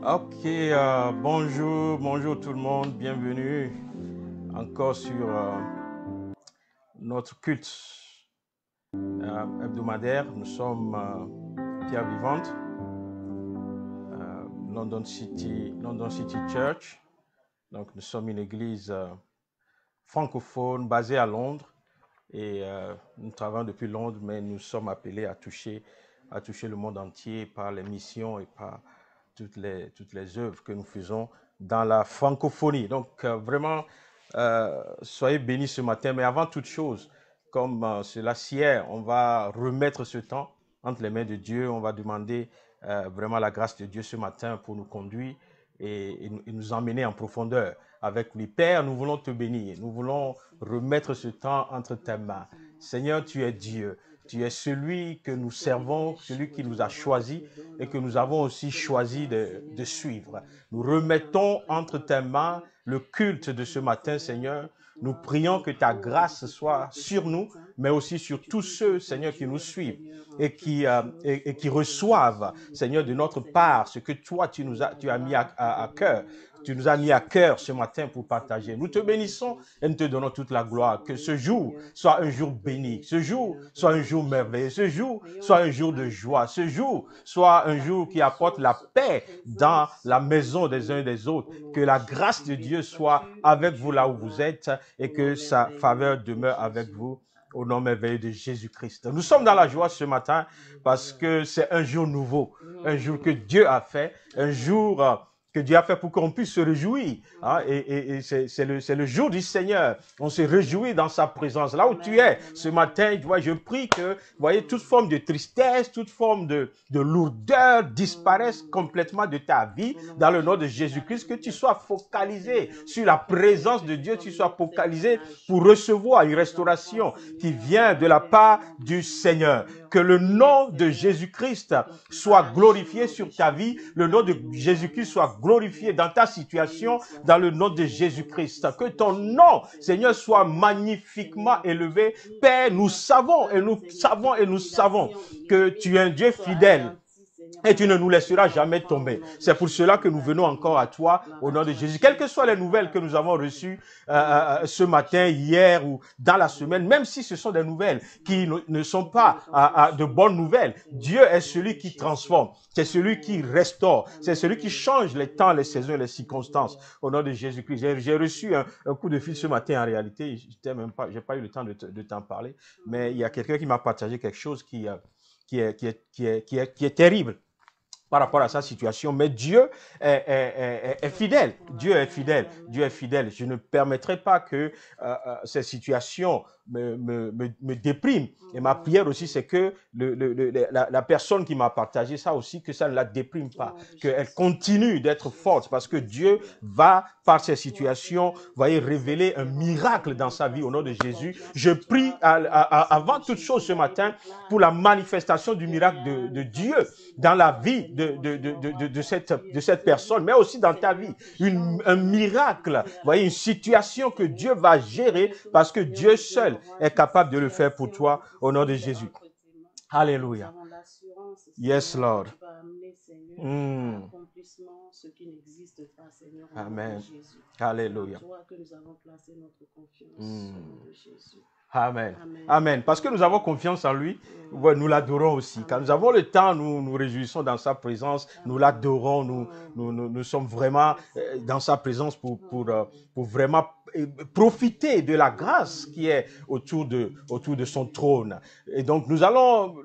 Ok, bonjour tout le monde, bienvenue encore sur notre culte hebdomadaire. Nous sommes Pierre Vivante, London City Church. Donc nous sommes une église francophone basée à Londres et nous travaillons depuis Londres, mais nous sommes appelés à toucher le monde entier par les missions et par toutes les œuvres que nous faisons dans la francophonie. Donc, vraiment, soyez bénis ce matin. Mais avant toute chose, comme cela sied, on va remettre ce temps entre les mains de Dieu. On va demander vraiment la grâce de Dieu ce matin pour nous conduire et nous emmener en profondeur avec lui. Père, nous voulons te bénir. Nous voulons remettre ce temps entre tes mains. Seigneur, tu es Dieu. Tu es celui que nous servons, celui qui nous a choisis et que nous avons aussi choisi de suivre. Nous remettons entre tes mains le culte de ce matin, Seigneur. Nous prions que ta grâce soit sur nous, mais aussi sur tous ceux, Seigneur, qui nous suivent et qui reçoivent, Seigneur, de notre part ce que toi, tu as mis à cœur. Tu nous as mis à cœur ce matin pour partager. Nous te bénissons et nous te donnons toute la gloire. Que ce jour soit un jour béni, ce jour soit un jour merveilleux, ce jour soit un jour de joie, ce jour soit un jour qui apporte la paix dans la maison des uns et des autres. Que la grâce de Dieu soit avec vous là où vous êtes et que sa faveur demeure avec vous. Au nom merveilleux de Jésus-Christ. Nous sommes dans la joie ce matin parce que c'est un jour nouveau, un jour que Dieu a fait, un jour que Dieu a fait pour qu'on puisse se réjouir. Hein, et c'est le jour du Seigneur. On se réjouit dans sa présence. Là où tu es ce matin, tu vois, je prie que, vous voyez, toute forme de tristesse, toute forme de lourdeur disparaisse complètement de ta vie dans le nom de Jésus-Christ. Que tu sois focalisé sur la présence de Dieu, tu sois focalisé pour recevoir une restauration qui vient de la part du Seigneur. Que le nom de Jésus-Christ soit glorifié sur ta vie, le nom de Jésus-Christ soit glorifié dans ta situation, dans le nom de Jésus-Christ. Que ton nom, Seigneur, soit magnifiquement élevé. Père, nous savons que tu es un Dieu fidèle. Et tu ne nous laisseras jamais tomber. C'est pour cela que nous venons encore à toi au nom de Jésus. Quelles que soient les nouvelles que nous avons reçues ce matin, hier ou dans la semaine, même si ce sont des nouvelles qui ne sont pas de bonnes nouvelles, Dieu est celui qui transforme. C'est celui qui restaure. C'est celui qui change les temps, les saisons et les circonstances. Au nom de Jésus-Christ. J'ai reçu un coup de fil ce matin en réalité. Je n'ai pas eu le temps de t'en parler. Mais il y a quelqu'un qui m'a partagé quelque chose qui est terrible par rapport à sa situation, mais Dieu est fidèle. Dieu est fidèle. Dieu est fidèle. Je ne permettrai pas que ces situations me dépriment. Et ma prière aussi, c'est que la personne qui m'a partagé ça aussi, que ça ne la déprime pas, qu'elle continue d'être forte, parce que Dieu va, par ces situations, voyez, révéler un miracle dans sa vie au nom de Jésus. Je prie avant toute chose ce matin pour la manifestation du miracle de Dieu dans la vie de cette personne, mais aussi dans ta vie. Un miracle, voyez, une situation que Dieu va gérer parce que Dieu seul est capable de le faire pour toi au nom de Jésus. Alléluia. Yes, Lord. Amen. Alléluia. Amen. Amen. Parce que nous avons confiance en lui, ouais, nous l'adorons aussi. Quand nous avons le temps, nous nous réjouissons dans sa présence, nous l'adorons, nous sommes vraiment dans sa présence pour vraiment profiter de la grâce qui est autour de son trône. Et donc nous allons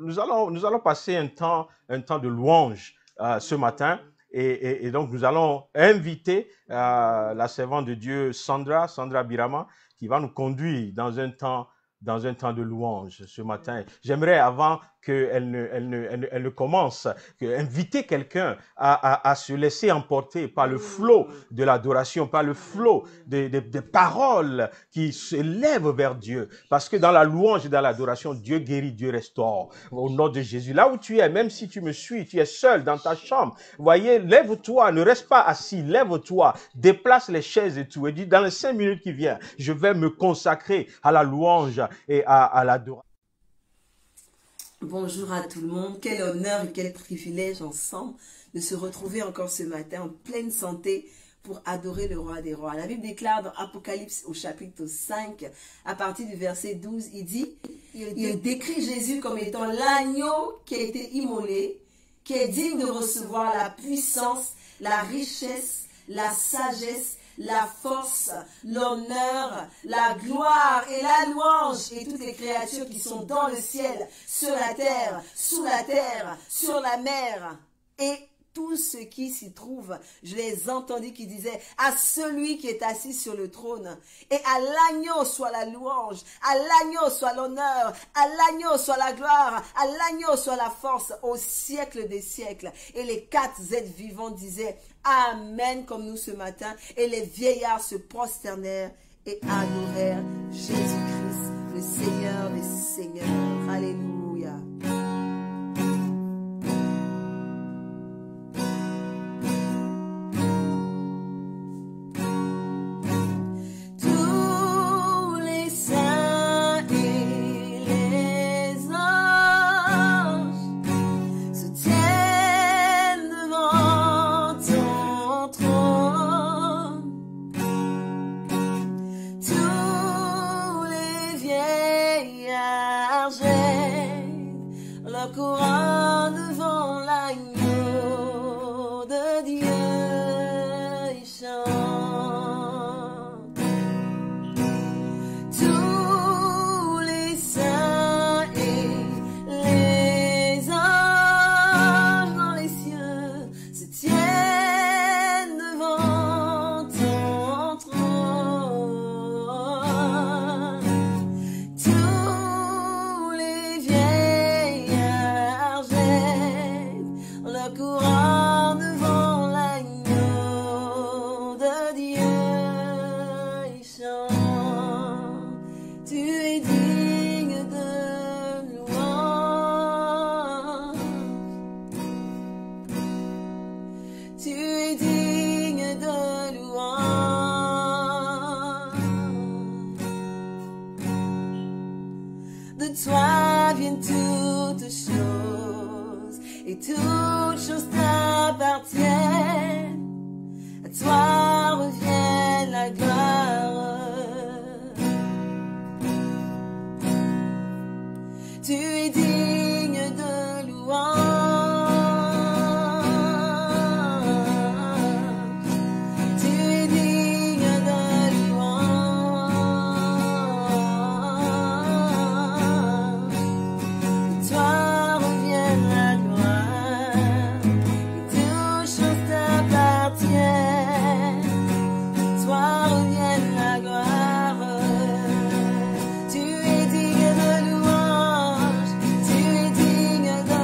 passer un temps de louange ce matin. Et donc nous allons inviter la servante de Dieu Sandra Birama, qui va nous conduire dans un temps de louange ce matin. J'aimerais, avant qu'elle ne commence, inviter quelqu'un à se laisser emporter par le flot de l'adoration, par le flot des paroles qui s'élèvent vers Dieu. Parce que dans la louange et dans l'adoration, Dieu guérit, Dieu restaure. Au nom de Jésus. Là où tu es, même si tu me suis, tu es seul dans ta chambre, voyez, lève-toi, ne reste pas assis, lève-toi, déplace les chaises et tout. Et dis, dans les 5 minutes qui viennent, je vais me consacrer à la louange et à l'adoration. Bonjour à tout le monde. Quel honneur et quel privilège ensemble de se retrouver encore ce matin en pleine santé pour adorer le roi des rois. La Bible déclare dans Apocalypse au chapitre 5, à partir du verset 12, il décrit Jésus comme étant l'agneau qui a été immolé, qui est digne de recevoir la puissance, la richesse, la sagesse, la force, l'honneur, la gloire et la louange et toutes les créatures qui sont dans le ciel, sur la terre, sous la terre, sur la mer et tout ce qui s'y trouve. Je les entendis qui disaient à celui qui est assis sur le trône et à l'agneau soit la louange, à l'agneau soit l'honneur, à l'agneau soit la gloire, à l'agneau soit la force au siècle des siècles. Et les 4 êtres vivants disaient Amen comme nous ce matin. Et les vieillards se prosternèrent et adorèrent Jésus-Christ, le Seigneur des Seigneurs. Alléluia. Courant devant l'agneau de Dieu, ils chantent. Tous les saints et les anges dans les cieux se tiennent devant ton trône. Tous les vieillards le courant devant l'agneau de Dieu, ils chantent. Tu es digne de louange. Tu es digne de louange. De toi viennent toutes choses. Et toutes choses t'appartiennent. À toi revient la gloire. Tu es digne de louange. Tu es digne de louange. À toi revient la gloire. Toi revienne la gloire. Tu es digne de louange, tu es digne de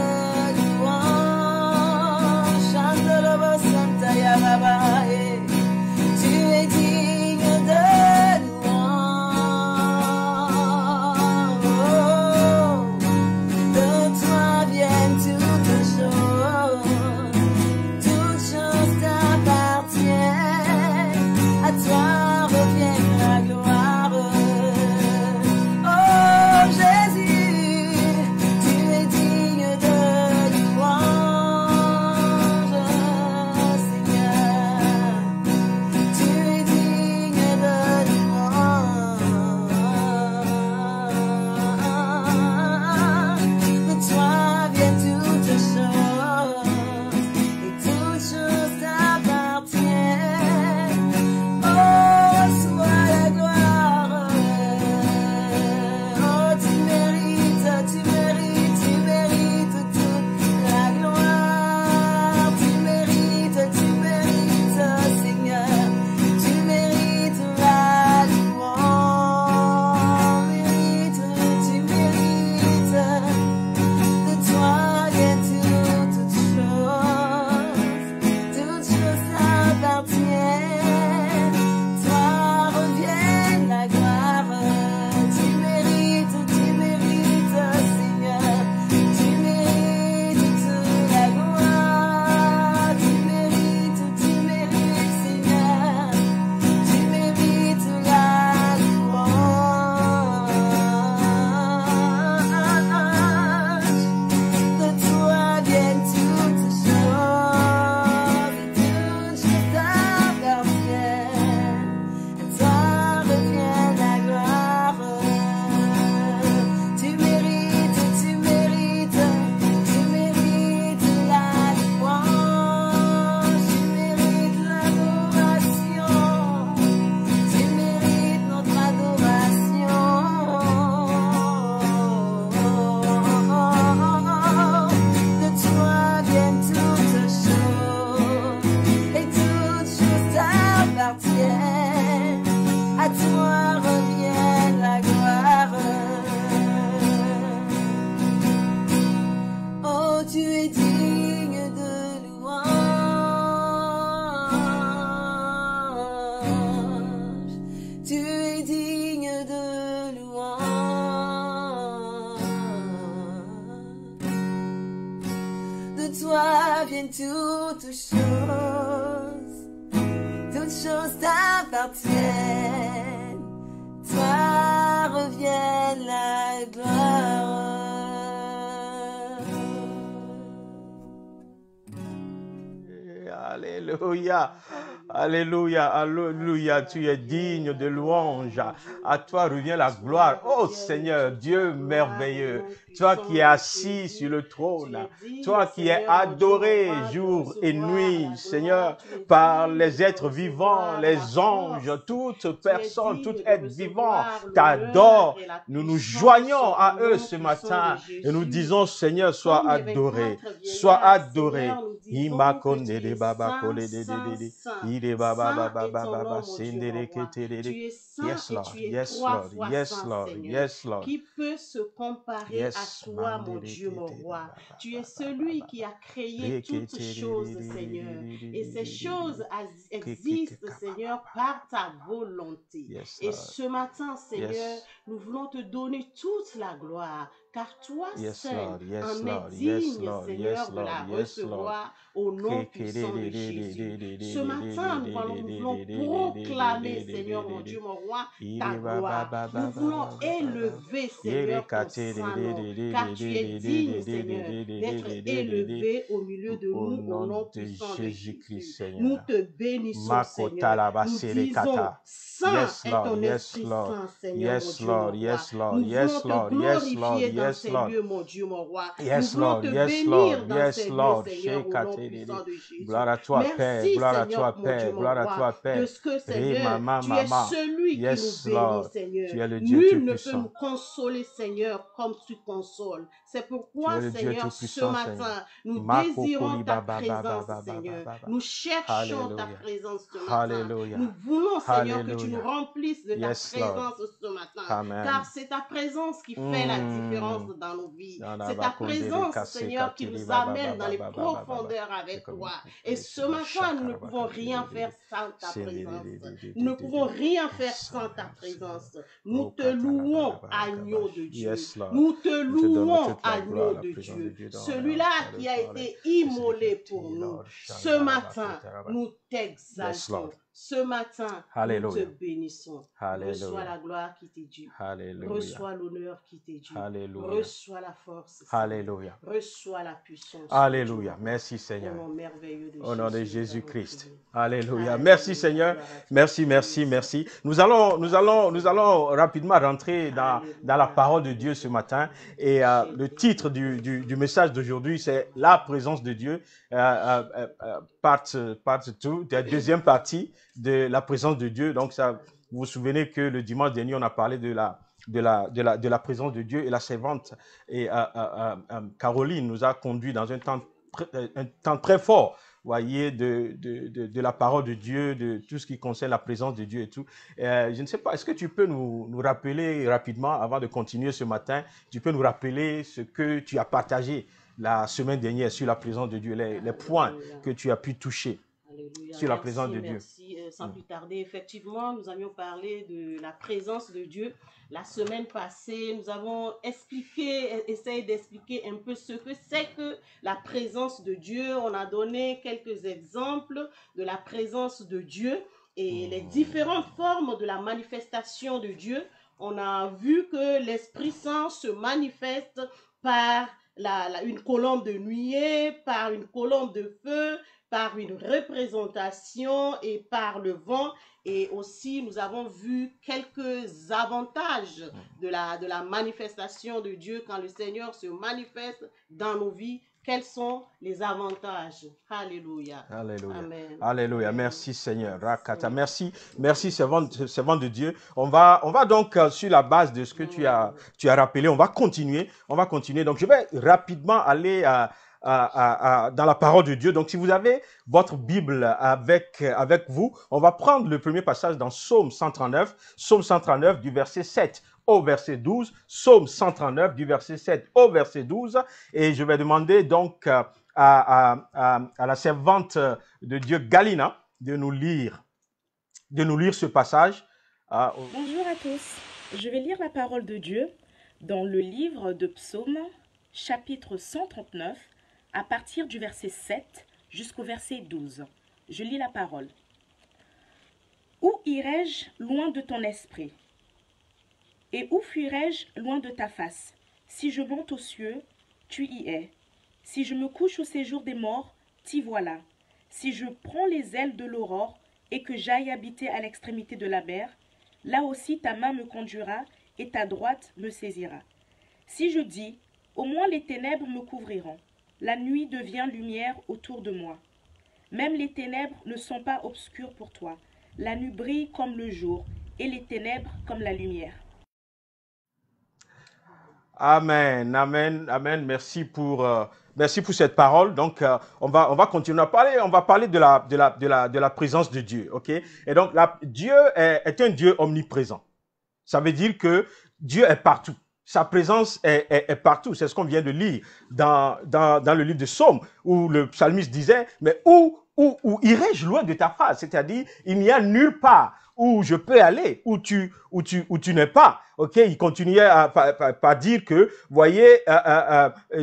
toi viennent toutes choses. Toutes choses t'appartiennent. Toi revient la gloire. Alléluia. Alléluia, alléluia, tu es digne de louange. À toi revient la gloire. Oh Seigneur, Dieu merveilleux, toi qui es assis sur le trône, toi qui es adoré jour et nuit, Seigneur, par les êtres vivants, les anges, toute personne, tout être vivant t'adore. Nous nous joignons à eux ce matin et nous disons, Seigneur, sois adoré, sois adoré. Yes, Lord. Yes, Lord. Yes, Lord. Yes, Lord. Qui peut se comparer à toi, mon Dieu, mon roi? Tu es celui qui a créé toutes choses, Seigneur. Et ces choses existent, Seigneur, par ta volonté. Et ce matin, Seigneur, nous voulons te donner toute la gloire. Car toi seul en es digne, Seigneur, de la recevoir au nom puissant de Jésus. Ce matin, nous voulons proclamer, Seigneur, mon Dieu, mon roi, ta gloire. Nous voulons élever, Seigneur, ton Saint-Nom, car tu es digne, Seigneur, d'être élevé au milieu de nous au nom puissant de Jésus. Nous te bénissons, Seigneur. Nous disons, Saint est ton Esprit Saint, Seigneur, mon Dieu, mon roi. Nous voulons te glorifier dans ces lieux, mon Dieu, mon roi. Nous voulons te bénir dans ces lieux, Seigneur, au nom puissant de Jésus. Gloire à toi, Père. Merci, Gloire à Seigneur, toi, mon Père. Dieu, mon Gloire à roi, toi, Père. de ce que, Seigneur, tu es celui qui nous bénit, Seigneur. Tu es le Dieu Nul tout ne peut puissant. nous consoler, Seigneur, comme tu consoles. C'est pourquoi, Tu es le Dieu Seigneur, tout ce puissant, matin, Seigneur. nous Mako désirons koli ta ba ba ba ba présence, ba ba Seigneur. ba ba ba. Nous cherchons ta Alléluia. présence ce matin. Alléluia. Nous voulons, Seigneur, que tu Alléluia. nous remplisses de ta Yes, Lord. présence ce matin. Amen. Car c'est ta présence qui fait la différence dans nos vies. C'est ta présence, Seigneur, qui nous amène dans les profondeurs avec toi. Et ce matin, nous ne pouvons rien faire sans ta présence. Nous ne pouvons rien faire sans ta présence. Nous te louons, agneau de Dieu. Yes, Lord. Nous te Nous te donnons louons, toute la gloire, agneau la de présence de Dieu. Dieu dans Celui-là la qui a parole. été immolé pour nous. Ce matin, nous Yes, t'exaltons. Lord. Ce matin, Alléluia. nous te bénissons. Alléluia. Reçois la gloire qui t'est due. Alléluia. Reçois l'honneur qui t'est dû. Alléluia. Reçois la force. Seigneur. Alléluia. Reçois la puissance. Alléluia. Merci, Au Seigneur. nom merveilleux de Au nom de Jésus, nous Jésus-Christ. avons prié. Alléluia. Alléluia. Merci Seigneur. Gloire à toi. Merci, merci, merci. Nous allons rapidement rentrer dans la parole de Dieu ce matin. Et le titre du message d'aujourd'hui, c'est La présence de Dieu, part 2, la deuxième partie de la présence de Dieu. Donc, ça, vous vous souvenez que le dimanche dernier, on a parlé de la présence de Dieu et la servante. Et Caroline nous a conduit dans un temps très fort, voyez, de la parole de Dieu, de tout ce qui concerne la présence de Dieu et tout. Je ne sais pas, est-ce que tu peux nous rappeler rapidement, avant de continuer ce matin, tu peux nous rappeler ce que tu as partagé la semaine dernière sur la présence de Dieu, les points que tu as pu toucher sur la présence de Dieu. Merci. Sans plus tarder, effectivement, nous avions parlé de la présence de Dieu. La semaine passée, nous avons essayé d'expliquer un peu ce que c'est que la présence de Dieu. On a donné quelques exemples de la présence de Dieu et les différentes formes de la manifestation de Dieu. On a vu que l'Esprit Saint se manifeste par une colombe de nuée, par une colombe de feu, par une représentation et par le vent. Et aussi, nous avons vu quelques avantages de la manifestation de Dieu quand le Seigneur se manifeste dans nos vies. Quels sont les avantages? Alléluia. Alléluia. Amen. Alléluia. Merci Seigneur. Rakata. Merci servant de Dieu. On va donc sur la base de ce que tu as rappelé, on va continuer. Donc je vais rapidement aller dans la parole de Dieu. Donc si vous avez votre Bible avec vous, on va prendre le premier passage dans Psaume 139 du verset 7 au verset 12, Psaume 139 du verset 7 au verset 12, et je vais demander donc à la servante de Dieu Galina de nous lire ce passage. Bonjour à tous, je vais lire la parole de Dieu dans le livre de Psaume, chapitre 139, à partir du verset 7 jusqu'au verset 12. Je lis la parole. Où irai-je loin de ton esprit? Et où fuirai-je loin de ta face? Si je monte aux cieux, tu y es. Si je me couche au séjour des morts, t'y voilà. Si je prends les ailes de l'aurore et que j'aille habiter à l'extrémité de la mer, là aussi ta main me conduira et ta droite me saisira. Si je dis, au moins les ténèbres me couvriront, la nuit devient lumière autour de moi. Même les ténèbres ne sont pas obscures pour toi. La nuit brille comme le jour et les ténèbres comme la lumière. Amen, amen, amen. Merci pour cette parole. Donc, on va continuer à parler. On va parler de la présence de Dieu, ok? Et donc, Dieu est un Dieu omniprésent. Ça veut dire que Dieu est partout. Sa présence est partout. C'est ce qu'on vient de lire dans le livre de Psaume, où le psalmiste disait, mais où irai-je loin de ta face? C'est-à-dire, il n'y a nulle part où je peux aller, où tu n'es pas. Ok, il continuait par dire que, voyez,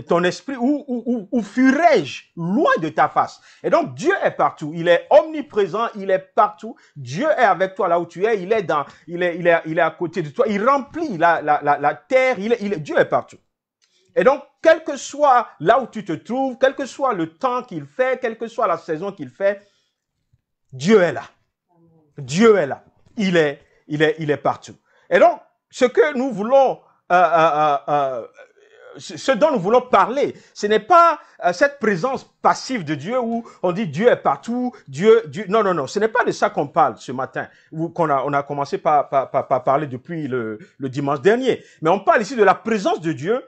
ton esprit, où fuirai-je loin de ta face? Et donc, Dieu est partout. Il est omniprésent, il est partout. Dieu est avec toi là où tu es. Il est à côté de toi. Il remplit la terre. Dieu est partout. Et donc, quel que soit là où tu te trouves, quel que soit le temps qu'il fait, quelle que soit la saison qu'il fait, Dieu est là. Dieu est là. Il est partout. Et donc, ce que nous voulons, ce dont nous voulons parler, ce n'est pas cette présence passive de Dieu où on dit Dieu est partout, Dieu. Non. Ce n'est pas de ça qu'on parle ce matin, on a commencé par parler depuis le dimanche dernier. Mais on parle ici de la présence de Dieu.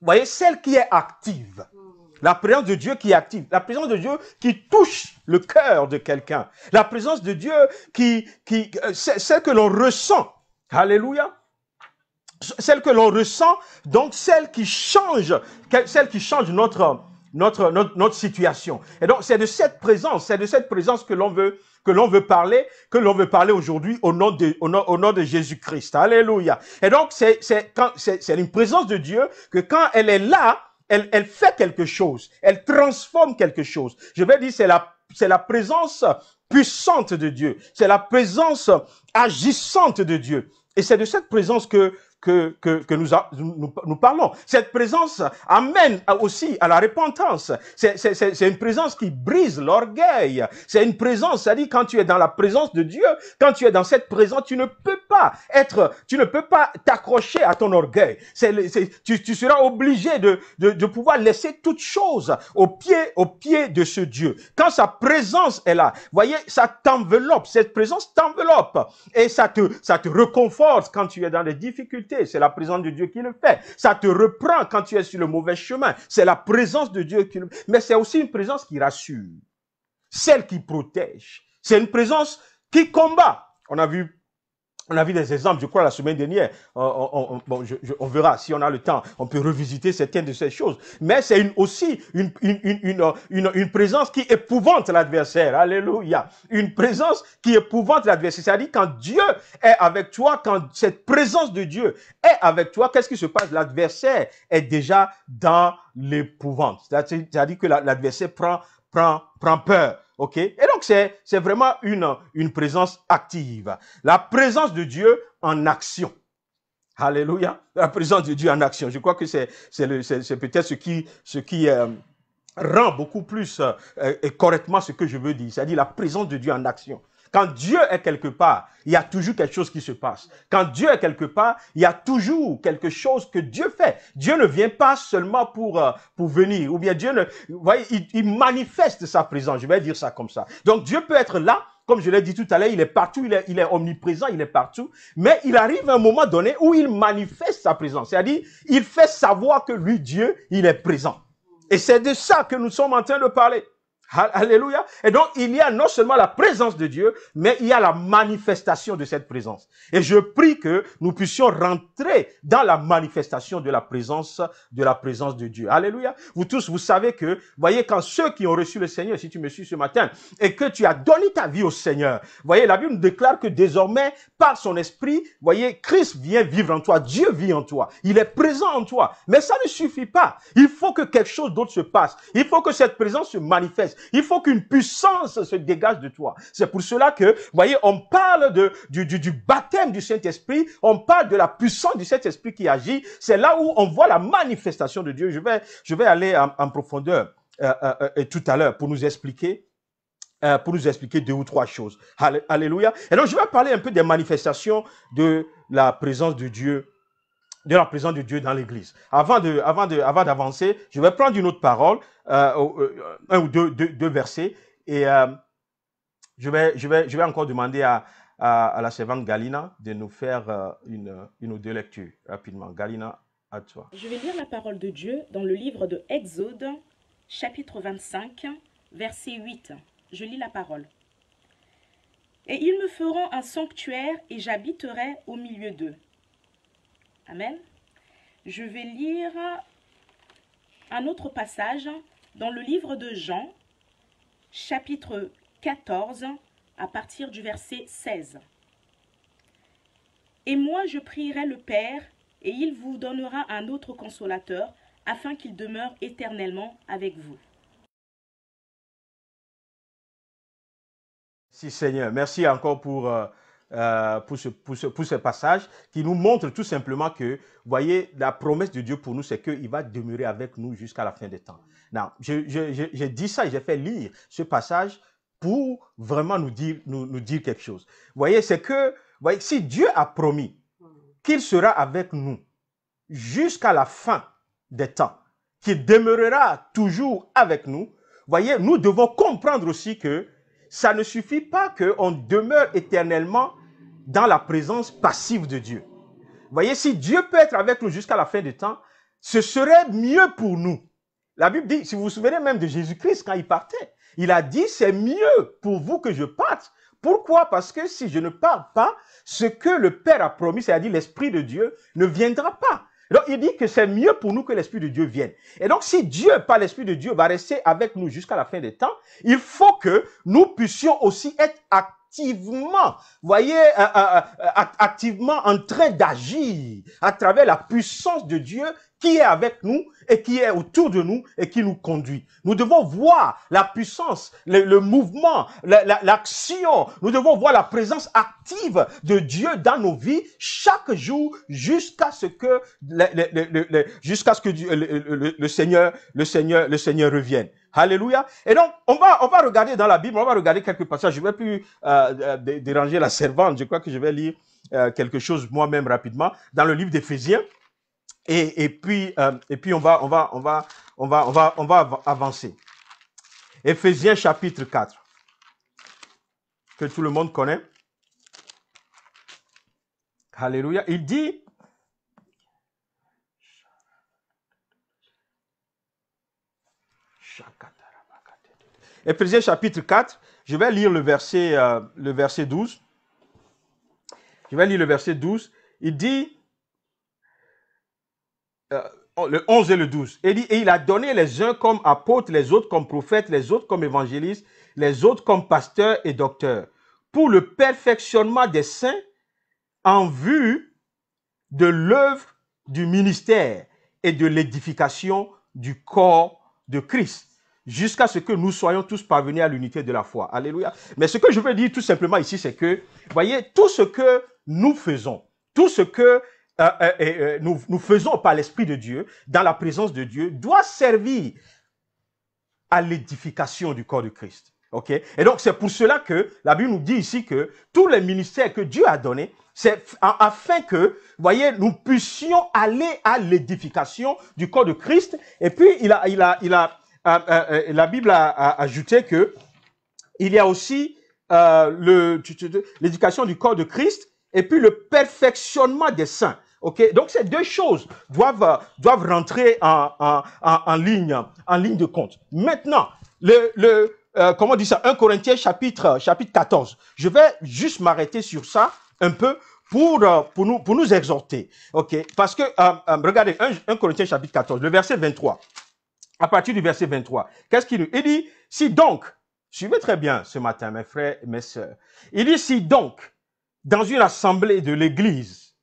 Vous voyez, celle qui est active. La présence de Dieu qui est active. La présence de Dieu qui touche le cœur de quelqu'un. La présence de Dieu celle que l'on ressent. Alléluia. Celle que l'on ressent, donc celle qui change notre situation. Et donc, c'est de cette présence que l'on veut parler aujourd'hui au nom de Jésus-Christ. Alléluia. Et donc, c'est une présence de Dieu que quand elle est là, elle fait quelque chose. Elle transforme quelque chose. Je vais dire, c'est la présence puissante de Dieu. C'est la présence agissante de Dieu. Et c'est de cette présence que nous parlons. Cette présence amène aussi à la repentance. C'est une présence qui brise l'orgueil. C'est une présence, c'est-à-dire quand tu es dans la présence de Dieu, quand tu es dans cette présence, tu ne peux pas t'accrocher à ton orgueil. Tu seras obligé de pouvoir laisser toute chose au pied de ce Dieu. Quand sa présence est là, voyez, ça t'enveloppe. Cette présence t'enveloppe et ça te reconforte quand tu es dans des difficultés. C'est la présence de Dieu qui le fait. Ça te reprend quand tu es sur le mauvais chemin. C'est la présence de Dieu qui le fait. Mais c'est aussi une présence qui rassure. Celle qui protège. C'est une présence qui combat. On a vu des exemples, je crois, la semaine dernière. On verra si on a le temps. On peut revisiter certaines de ces choses. Mais c'est aussi une présence qui épouvante l'adversaire. Alléluia. Une présence qui épouvante l'adversaire. C'est-à-dire quand Dieu est avec toi, quand cette présence de Dieu est avec toi, qu'est-ce qui se passe? L'adversaire est déjà dans l'épouvante. C'est-à-dire que l'adversaire prend peur. Ok? Et donc, c'est vraiment une présence active. La présence de Dieu en action. Alléluia. La présence de Dieu en action. Je crois que c'est peut-être ce qui rend beaucoup plus correctement ce que je veux dire. C'est-à-dire la présence de Dieu en action. Quand Dieu est quelque part, il y a toujours quelque chose qui se passe. Quand Dieu est quelque part, il y a toujours quelque chose que Dieu fait. Dieu ne vient pas seulement pour venir. Ou bien Dieu vous voyez, il manifeste sa présence. Je vais dire ça comme ça. Donc Dieu peut être là. Comme je l'ai dit tout à l'heure, il est partout, il est omniprésent, il est partout. Mais il arrive à un moment donné où il manifeste sa présence. C'est-à-dire, il fait savoir que lui, Dieu, il est présent. Et c'est de ça que nous sommes en train de parler. Alléluia. Et donc, il y a non seulement la présence de Dieu, mais il y a la manifestation de cette présence. Et je prie que nous puissions rentrer dans la manifestation de la présence de Dieu. Alléluia. Vous tous, vous savez que, voyez, quand ceux qui ont reçu le Seigneur, si tu me suis ce matin, et que tu as donné ta vie au Seigneur, voyez, la Bible nous déclare que désormais, par son esprit, voyez, Christ vient vivre en toi, Dieu vit en toi, il est présent en toi. Mais ça ne suffit pas. Il faut que quelque chose d'autre se passe. Il faut que cette présence se manifeste. Il faut qu'une puissance se dégage de toi. C'est pour cela que, voyez, on parle du baptême du Saint-Esprit, on parle de la puissance du Saint-Esprit qui agit. C'est là où on voit la manifestation de Dieu. Je vais aller en profondeur tout à l'heure pour nous expliquer 2 ou 3 choses. Alléluia. Et donc, je vais parler un peu des manifestations de la présence de Dieu, dans l'Église. Avant d'avancer, je vais prendre une autre parole, un ou deux versets, et je vais encore demander à la servante Galina de nous faire une ou deux lectures rapidement. Galina, à toi. Je vais lire la parole de Dieu dans le livre de Exode, chapitre 25, verset 8. Je lis la parole. « Et ils me feront un sanctuaire et j'habiterai au milieu d'eux. » Amen. Je vais lire un autre passage dans le livre de Jean, chapitre 14, à partir du verset 16. « Et moi je prierai le Père, et il vous donnera un autre consolateur, afin qu'il demeure éternellement avec vous. » Merci Seigneur. Merci encore pour ce passage qui nous montre tout simplement que, voyez, la promesse de Dieu pour nous, c'est qu'il va demeurer avec nous jusqu'à la fin des temps. Non, j'ai dit ça et j'ai fait lire ce passage pour vraiment nous dire quelque chose. Voyez, c'est que, voyez, si Dieu a promis qu'il sera avec nous jusqu'à la fin des temps, qu'il demeurera toujours avec nous, voyez, nous devons comprendre aussi que ça ne suffit pas qu'on demeure éternellement dans la présence passive de Dieu. Voyez, si Dieu peut être avec nous jusqu'à la fin des temps, ce serait mieux pour nous. La Bible dit, si vous vous souvenez même de Jésus-Christ quand il partait, il a dit, c'est mieux pour vous que je parte. Pourquoi? Parce que si je ne pars pas, ce que le Père a promis, c'est-à-dire l'Esprit de Dieu, ne viendra pas. Donc, il dit que c'est mieux pour nous que l'Esprit de Dieu vienne. Et donc, si Dieu, par l'Esprit de Dieu, va rester avec nous jusqu'à la fin des temps, il faut que nous puissions aussi être activement, voyez, activement en train d'agir à travers la puissance de Dieu qui est avec nous et qui est autour de nous et qui nous conduit. Nous devons voir la puissance, le mouvement, l'action. Nous devons voir la présence active de Dieu dans nos vies chaque jour jusqu'à ce que le Seigneur revienne. Alléluia. Et donc, on va regarder dans la Bible, on va regarder quelques passages. Je ne vais plus déranger la servante. Je crois que je vais lire quelque chose moi-même rapidement dans le livre d'Éphésiens. Et puis on va avancer. Éphésiens chapitre 4, que tout le monde connaît. Alléluia. Il dit, Éphésiens chapitre 4, je vais lire le verset 12. Je vais lire le verset 12. Il dit, le 11 et le 12. Il dit, et il a donné les uns comme apôtres, les autres comme prophètes, les autres comme évangélistes, les autres comme pasteurs et docteurs, pour le perfectionnement des saints en vue de l'œuvre du ministère et de l'édification du corps de Christ, jusqu'à ce que nous soyons tous parvenus à l'unité de la foi. Alléluia. Mais ce que je veux dire tout simplement ici, c'est que, voyez, tout ce que nous faisons, tout ce que nous faisons par l'Esprit de Dieu, dans la présence de Dieu, doit servir à l'édification du corps de Christ. Okay? Et donc, c'est pour cela que la Bible nous dit ici que tous les ministères que Dieu a donnés, c'est afin que, voyez, nous puissions aller à l'édification du corps de Christ. Et puis, la Bible a ajouté que il y a aussi l'éducation du corps de Christ et puis le perfectionnement des saints. Ok, donc ces deux choses doivent rentrer en ligne de compte. Maintenant, comment on dit ça, 1 Corinthiens chapitre 14. Je vais juste m'arrêter sur ça un peu pour nous exhorter. Ok, parce que, regardez, 1 Corinthiens chapitre 14, le verset 23. À partir du verset 23, qu'est-ce qu'il dit? Il dit, si donc, suivez très bien ce matin, mes frères et mes sœurs. Il dit, si donc, dans une assemblée de l'église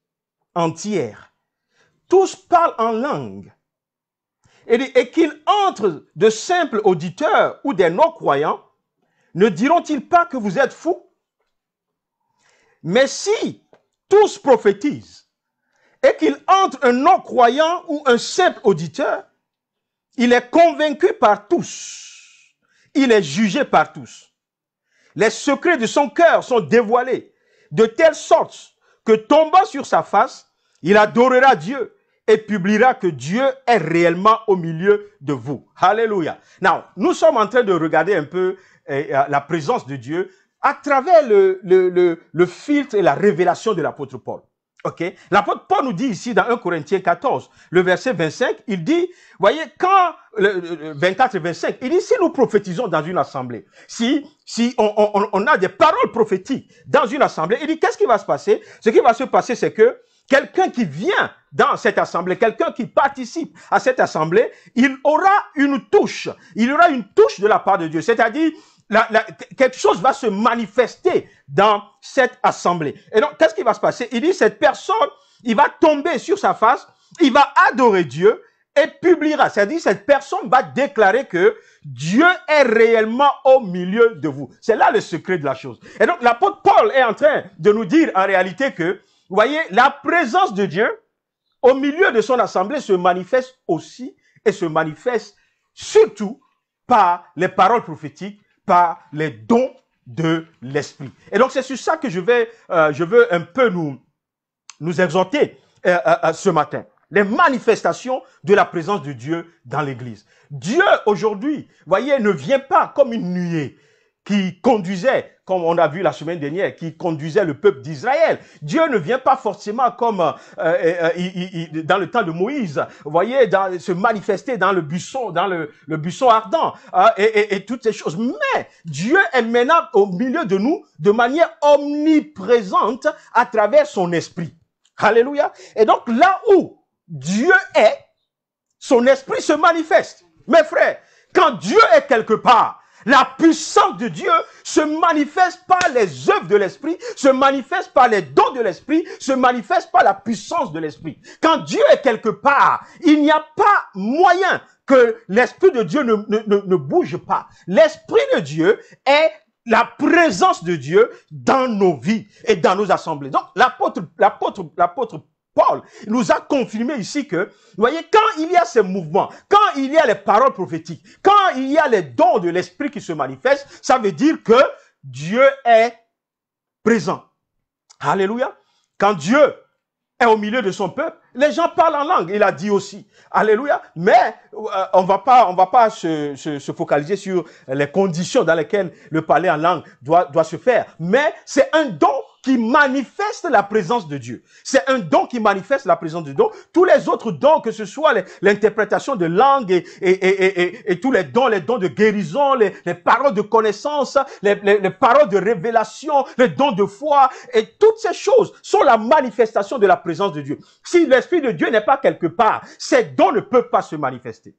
entière, tous parlent en langue, et qu'il entre de simples auditeurs ou des non-croyants, ne diront-ils pas que vous êtes fous? Mais si tous prophétisent, et qu'il entre un non-croyant ou un simple auditeur, il est convaincu par tous, il est jugé par tous. Les secrets de son cœur sont dévoilés, de telle sorte que tombant sur sa face, il adorera Dieu et publiera que Dieu est réellement au milieu de vous. Alléluia. Now, nous sommes en train de regarder un peu la présence de Dieu à travers le filtre et la révélation de l'apôtre Paul. Ok, l'apôtre Paul nous dit ici dans 1 Corinthiens 14, le verset 25, il dit, voyez, quand, 24 et 25, il dit, si nous prophétisons dans une assemblée, si on a des paroles prophétiques dans une assemblée, il dit, qu'est-ce qui va se passer? Ce qui va se passer, c'est que quelqu'un qui vient dans cette assemblée, quelqu'un qui participe à cette assemblée, il aura une touche de la part de Dieu, c'est-à-dire, quelque chose va se manifester dans cette assemblée. Et donc, qu'est-ce qui va se passer? Il dit, cette personne, il va tomber sur sa face, il va adorer Dieu et publiera. C'est-à-dire, cette personne va déclarer que Dieu est réellement au milieu de vous. C'est là le secret de la chose. Et donc, l'apôtre Paul est en train de nous dire en réalité que, vous voyez, la présence de Dieu au milieu de son assemblée se manifeste aussi et se manifeste surtout par les paroles prophétiques, par les dons de l'esprit. Et donc, c'est sur ça que je veux un peu nous exhorter ce matin. Les manifestations de la présence de Dieu dans l'église. Dieu, aujourd'hui, voyez, ne vient pas comme une nuée qui conduisait, comme on a vu la semaine dernière, qui conduisait le peuple d'Israël. Dieu ne vient pas forcément comme dans le temps de Moïse, vous voyez, se manifester dans le buisson, le buisson ardent, et toutes ces choses. Mais Dieu est maintenant au milieu de nous de manière omniprésente à travers son esprit. Alléluia. Et donc là où Dieu est, son esprit se manifeste. Mes frères, quand Dieu est quelque part, la puissance de Dieu se manifeste par les œuvres de l'esprit, se manifeste par les dons de l'esprit, se manifeste par la puissance de l'esprit. Quand Dieu est quelque part, il n'y a pas moyen que l'esprit de Dieu ne bouge pas. L'esprit de Dieu est la présence de Dieu dans nos vies et dans nos assemblées. Donc, l'apôtre Paul nous a confirmé ici que, vous voyez, quand il y a ces mouvements, quand il y a les paroles prophétiques, quand il y a les dons de l'esprit qui se manifestent, ça veut dire que Dieu est présent. Alléluia. Quand Dieu est au milieu de son peuple, les gens parlent en langue, il a dit aussi. Alléluia. Mais on va pas se focaliser sur les conditions dans lesquelles le parler en langue doit se faire. Mais c'est un don qui manifeste la présence de Dieu. C'est un don qui manifeste la présence de Dieu. Tous les autres dons, que ce soit l'interprétation de langue et tous les dons de guérison, les paroles de connaissance, les paroles de révélation, les dons de foi, et toutes ces choses sont la manifestation de la présence de Dieu. Si l'Esprit de Dieu n'est pas quelque part, ces dons ne peuvent pas se manifester.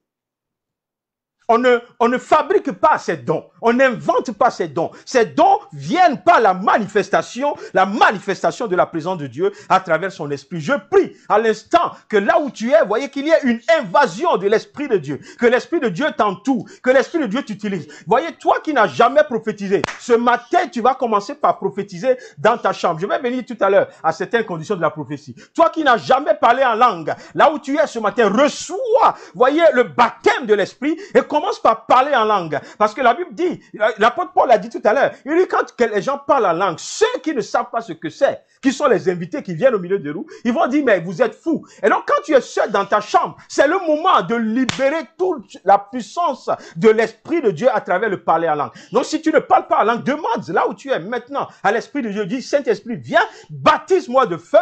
On ne fabrique pas ces dons. On n'invente pas ces dons. Ces dons viennent par la manifestation de la présence de Dieu à travers son esprit. Je prie à l'instant que là où tu es, voyez qu'il y ait une invasion de l'esprit de Dieu. Que l'esprit de Dieu t'entoure. Que l'esprit de Dieu t'utilise. Voyez, toi qui n'as jamais prophétisé, ce matin, tu vas commencer par prophétiser dans ta chambre. Je vais venir tout à l'heure à certaines conditions de la prophétie. Toi qui n'as jamais parlé en langue, là où tu es ce matin, reçois, voyez, le baptême de l'esprit et commence par parler en langue. Parce que la Bible dit, l'apôtre Paul l'a dit tout à l'heure, il dit quand les gens parlent en langue, ceux qui ne savent pas ce que c'est, qui sont les invités qui viennent au milieu de nous, ils vont dire, mais vous êtes fous. Et donc quand tu es seul dans ta chambre, c'est le moment de libérer toute la puissance de l'Esprit de Dieu à travers le parler en langue. Donc si tu ne parles pas en langue, demande là où tu es maintenant à l'Esprit de Dieu, dis, Saint-Esprit, viens, baptise-moi de feu,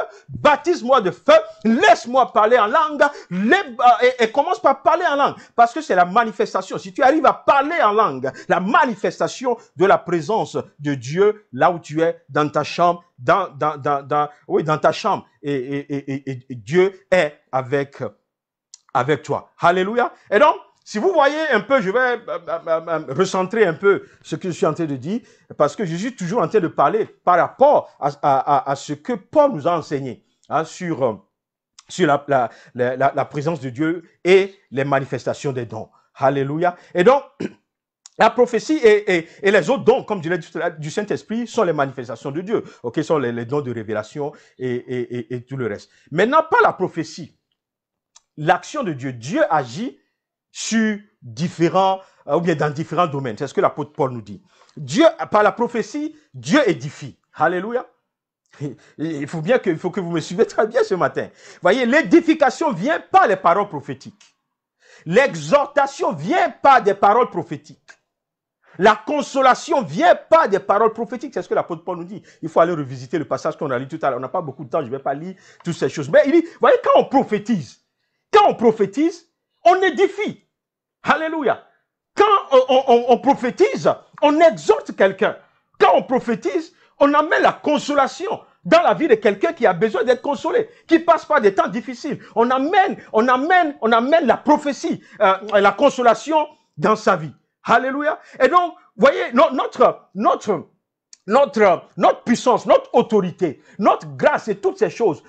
laisse-moi parler en langue, et commence par parler en langue. Parce que c'est la manifestation manifestation, si tu arrives à parler en langue, la manifestation de la présence de Dieu là où tu es, dans ta chambre, dans ta chambre, et Dieu est avec toi. Alléluia. Et donc, si vous voyez un peu, je vais recentrer un peu ce que je suis en train de dire, parce que je suis toujours en train de parler par rapport à ce que Paul nous a enseigné sur la présence de Dieu et les manifestations des dons. Alléluia. Et donc, la prophétie et les autres dons, comme je l'ai dit du Saint-Esprit, sont les manifestations de Dieu. Ok, sont les dons de révélation et tout le reste. Maintenant, pas la prophétie. L'action de Dieu. Dieu agit sur différents, ou bien dans différents domaines. C'est ce que l'apôtre Paul nous dit. Dieu, par la prophétie, Dieu édifie. Alléluia. Il faut que vous me suivez très bien ce matin. Voyez, l'édification vient par les paroles prophétiques. L'exhortation vient par des paroles prophétiques. La consolation vient par des paroles prophétiques. C'est ce que l'apôtre Paul nous dit. Il faut aller revisiter le passage qu'on a lu tout à l'heure. On n'a pas beaucoup de temps, je ne vais pas lire toutes ces choses. Mais il dit, voyez, quand on prophétise, on édifie. Alléluia. Quand on prophétise, on exhorte quelqu'un. Quand on prophétise, on amène la consolation dans la vie de quelqu'un qui a besoin d'être consolé, qui passe par des temps difficiles. On amène la prophétie, la consolation dans sa vie. Alléluia. Et donc, voyez, notre puissance, notre autorité, notre grâce et toutes ces choses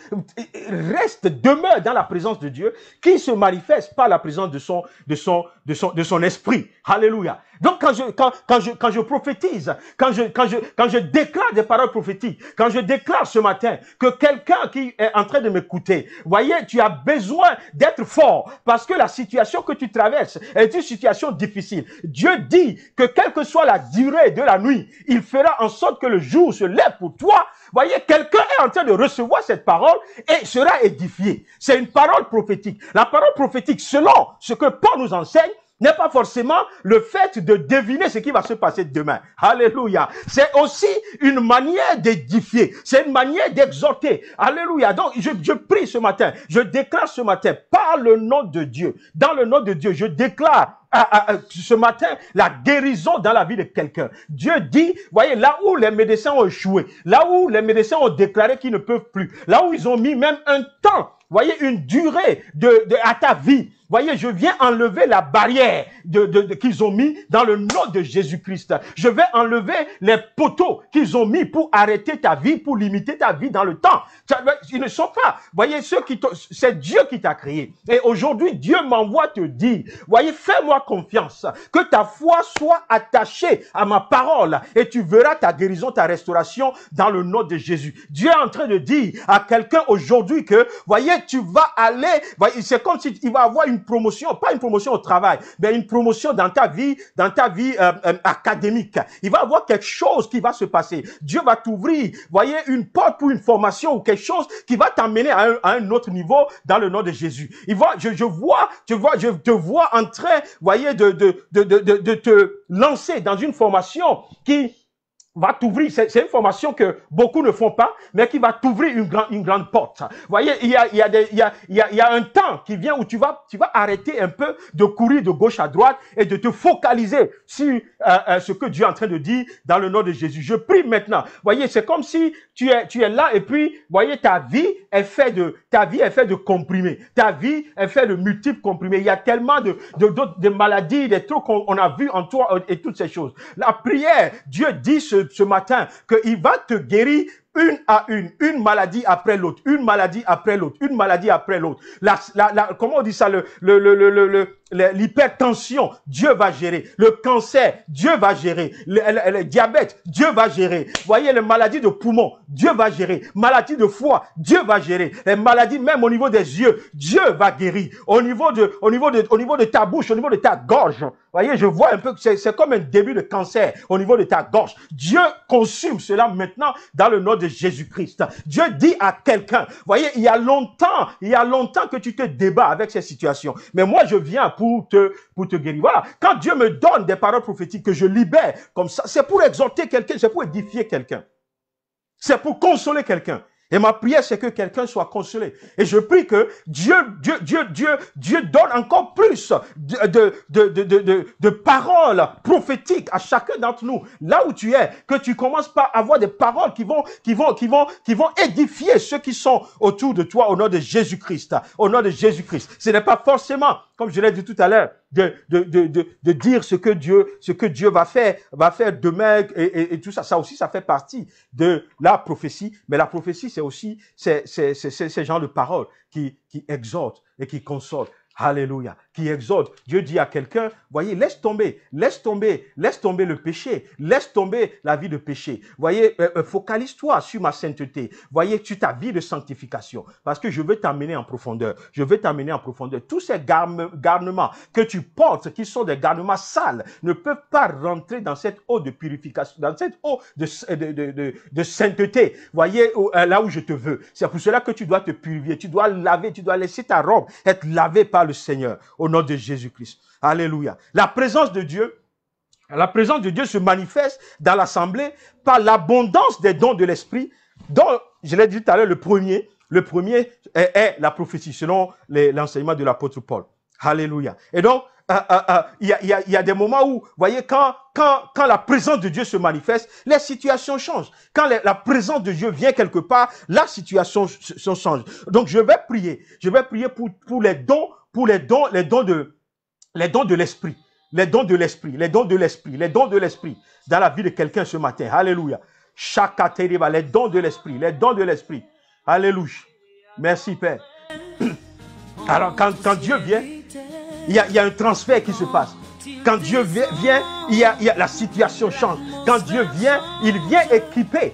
demeurent dans la présence de Dieu qui se manifeste par la présence de son esprit. Alléluia. Donc quand je prophétise, quand je déclare des paroles prophétiques, quand je déclare ce matin que quelqu'un qui est en train de m'écouter, voyez, tu as besoin d'être fort parce que la situation que tu traverses est une situation difficile. Dieu dit que quelle que soit la durée de la nuit, il fera en sorte que le jour se lève pour toi. Voyez, quelqu'un est en train de recevoir cette parole et sera édifié. C'est une parole prophétique. La parole prophétique, selon ce que Paul nous enseigne, n'est pas forcément le fait de deviner ce qui va se passer demain. Alléluia. C'est aussi une manière d'édifier. C'est une manière d'exhorter. Alléluia. Donc, je prie ce matin. Je déclare ce matin, par le nom de Dieu. Dans le nom de Dieu, je déclare ce matin la guérison dans la vie de quelqu'un. Dieu dit, voyez, là où les médecins ont échoué, là où les médecins ont déclaré qu'ils ne peuvent plus, là où ils ont mis même un temps, voyez, une durée à ta vie. Voyez, je viens enlever la barrière qu'ils ont mis dans le nom de Jésus-Christ. Je vais enlever les poteaux qu'ils ont mis pour arrêter ta vie, pour limiter ta vie dans le temps. Ils ne sont pas, voyez, c'est Dieu qui t'a créé. Et aujourd'hui, Dieu m'envoie te dire, voyez, fais-moi confiance, que ta foi soit attachée à ma parole et tu verras ta guérison, ta restauration dans le nom de Jésus. Dieu est en train de dire à quelqu'un aujourd'hui que, voyez, tu vas aller, voyez, c'est comme s'il va avoir une promotion, pas une promotion au travail, mais une promotion dans ta vie académique. Il va y avoir quelque chose qui va se passer. Dieu va t'ouvrir, voyez, une porte pour une formation ou quelque chose qui va t'amener à un autre niveau dans le nom de Jésus. Je te vois en train, voyez, de te lancer dans une formation qui va t'ouvrir, c'est une formation que beaucoup ne font pas, mais qui va t'ouvrir une grande porte. Vous voyez, il y a un temps qui vient où tu vas arrêter un peu de courir de gauche à droite et de te focaliser sur ce que Dieu est en train de dire dans le nom de Jésus. Je prie maintenant. Vous voyez, c'est comme si tu es là et puis, voyez, ta vie est faite de comprimés. Ta vie est faite de multiples comprimés. Il y a tellement de maladies, des trucs qu'on a vus en toi et toutes ces choses. La prière, Dieu dit ce matin qu'il va te guérir une à une maladie après l'autre, une maladie après l'autre, une maladie après l'autre. Comment on dit ça, l'hypertension, Dieu va gérer. Le cancer, Dieu va gérer. Le diabète, Dieu va gérer. Voyez, les maladies de poumon, Dieu va gérer. Maladies de foie, Dieu va gérer. Les maladies même au niveau des yeux, Dieu va guérir. Au niveau de ta bouche, au niveau de ta gorge. Voyez, je vois un peu que c'est comme un début de cancer au niveau de ta gorge. Dieu consume cela maintenant dans le nom de Jésus-Christ. Dieu dit à quelqu'un, voyez, il y a longtemps que tu te débats avec ces situations. Mais moi, je viens pour te guérir. Voilà. Quand Dieu me donne des paroles prophétiques que je libère comme ça, c'est pour exhorter quelqu'un, c'est pour édifier quelqu'un. C'est pour consoler quelqu'un. Et ma prière, c'est que quelqu'un soit consolé. Et je prie que Dieu donne encore plus de paroles prophétiques à chacun d'entre nous. Là où tu es, que tu commences par avoir des paroles qui vont édifier ceux qui sont autour de toi au nom de Jésus-Christ. Au nom de Jésus-Christ. Ce n'est pas forcément, comme je l'ai dit tout à l'heure, de dire ce que Dieu va faire demain et tout ça. Ça aussi, ça fait partie de la prophétie. Mais la prophétie, c'est aussi ces genres de paroles qui exhortent et qui consolent. Alléluia, qui exhorte. Dieu dit à quelqu'un, voyez, laisse tomber le péché, laisse tomber la vie de péché. Voyez, focalise-toi sur ma sainteté. Voyez, sur ta vie de sanctification, parce que je veux t'amener en profondeur. Je veux t'amener en profondeur. Tous ces garnements que tu portes, qui sont des garnements sales, ne peuvent pas rentrer dans cette eau de purification, dans cette eau de sainteté. Voyez, là où je te veux. C'est pour cela que tu dois te purifier, tu dois laver, tu dois laisser ta robe être lavée par le Seigneur, au nom de Jésus-Christ. Alléluia. La présence de Dieu se manifeste dans l'assemblée par l'abondance des dons de l'esprit, dont, je l'ai dit tout à l'heure, le premier est la prophétie, selon l'enseignement de l'apôtre Paul. Alléluia. Et donc, il y a des moments où, voyez, quand la présence de Dieu se manifeste, les situations changent. Quand la présence de Dieu vient quelque part, la situation change. Donc, je vais prier pour les dons de l'esprit. Les dons de l'esprit dans la vie de quelqu'un ce matin. Alléluia. Les dons de l'esprit. Alléluia. Merci, Père. Alors, quand Dieu vient, il y a un transfert qui se passe. Quand Dieu vient, la situation change. Quand Dieu vient, il vient équiper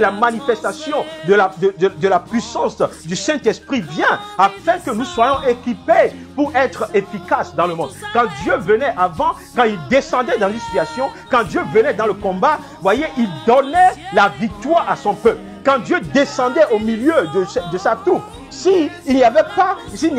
la manifestation de la puissance du Saint-Esprit vient afin que nous soyons équipés pour être efficaces dans le monde. Quand Dieu venait avant, quand il descendait dans les situations, quand Dieu venait dans le combat, voyez, il donnait la victoire à son peuple. Quand Dieu descendait au milieu de sa troupe, s'il n'y a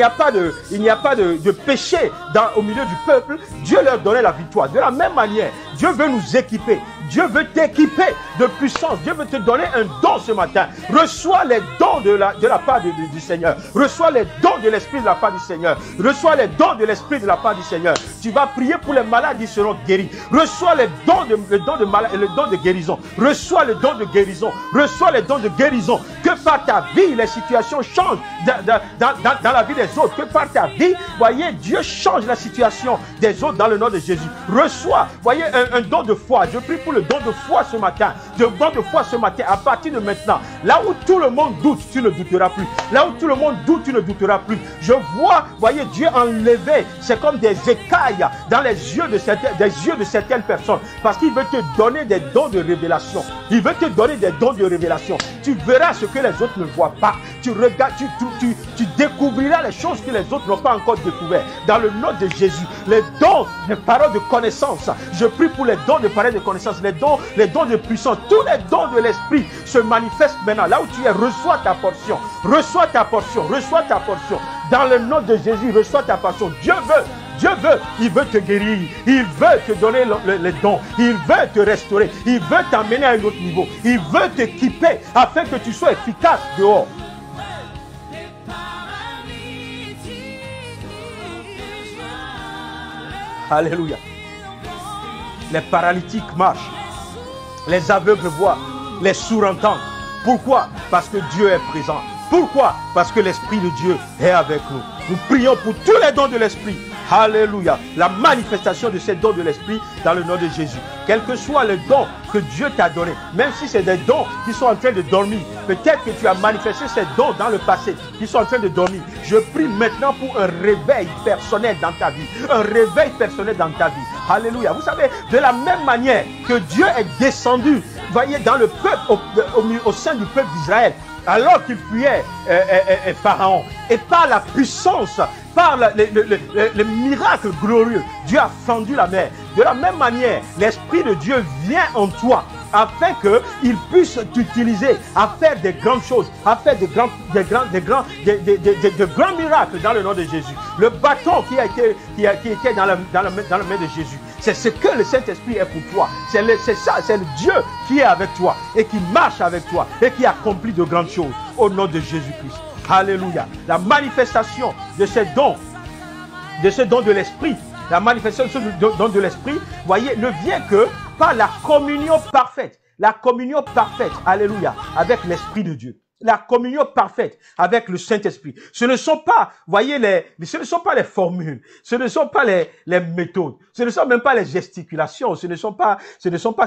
pas de péché au milieu du peuple, Dieu leur donnait la victoire. De la même manière, Dieu veut nous équiper. Dieu veut t'équiper de puissance. Dieu veut te donner un don ce matin. Reçois les dons de la part du Seigneur. Reçois les dons de l'Esprit de la part du Seigneur. Reçois les dons de l'Esprit de la part du Seigneur. Tu vas prier pour les malades, ils seront guéris. Reçois les dons de guérison. Reçois le don de guérison. Reçois les dons de guérison. Que par ta vie, les situations changent dans la vie des autres. Que par ta vie, voyez, Dieu change la situation des autres dans le nom de Jésus. Reçois, voyez, un don de foi. Je prie pour le don de foi ce matin. Le don de foi ce matin, à partir de maintenant. Là où tout le monde doute, tu ne douteras plus. Là où tout le monde doute, tu ne douteras plus. Je vois, voyez, Dieu enlever. C'est comme des écailles dans les yeux de certaines personnes. Parce qu'il veut te donner des dons de révélation. Il veut te donner des dons de révélation. Tu verras ce que les autres ne voient pas. Tu regardes, tu découvriras les choses que les autres n'ont pas encore découvert. Dans le nom de Jésus, les dons de paroles de connaissance. Je prie pour les dons de paroles de connaissance, les dons de puissance. Tous les dons de l'esprit se manifestent maintenant. Là où tu es, reçois ta portion. Reçois ta portion. Reçois ta portion. Dans le nom de Jésus, reçois ta portion. Dieu veut, il veut te guérir, il veut te donner les dons, il veut te restaurer, il veut t'amener à un autre niveau, il veut t'équiper afin que tu sois efficace dehors. Alléluia. Les paralytiques marchent, les aveugles voient, les sourds entendent. Pourquoi? Parce que Dieu est présent. Pourquoi? Parce que l'Esprit de Dieu est avec nous. Nous prions pour tous les dons de l'Esprit. Alléluia. La manifestation de ces dons de l'Esprit dans le nom de Jésus. Quel que soit le don que Dieu t'a donné, même si c'est des dons qui sont en train de dormir, peut-être que tu as manifesté ces dons dans le passé, qui sont en train de dormir. Je prie maintenant pour un réveil personnel dans ta vie. Un réveil personnel dans ta vie. Alléluia. Vous savez, de la même manière que Dieu est descendu, voyez, dans le peuple, au sein du peuple d'Israël, alors qu'il fuyait Pharaon, et par la puissance, par le miracle glorieux, Dieu a fendu la mer. De la même manière, l'Esprit de Dieu vient en toi afin qu'il puisse t'utiliser à faire des grandes choses, à faire de grands miracles dans le nom de Jésus. Le bâton qui était dans la main de Jésus, c'est ce que le Saint-Esprit est pour toi. C'est ça, c'est le Dieu qui est avec toi et qui marche avec toi et qui accomplit de grandes choses au nom de Jésus-Christ. Alléluia. La manifestation de ces dons, de l'Esprit, la manifestation de ce don de l'Esprit, voyez, ne vient que par la communion parfaite. La communion parfaite, alléluia, avec l'Esprit de Dieu. La communion parfaite avec le Saint-Esprit. Ce ne sont pas, voyez, ce ne sont pas les formules, ce ne sont pas les méthodes, ce ne sont même pas les gesticulations, ce ne sont pas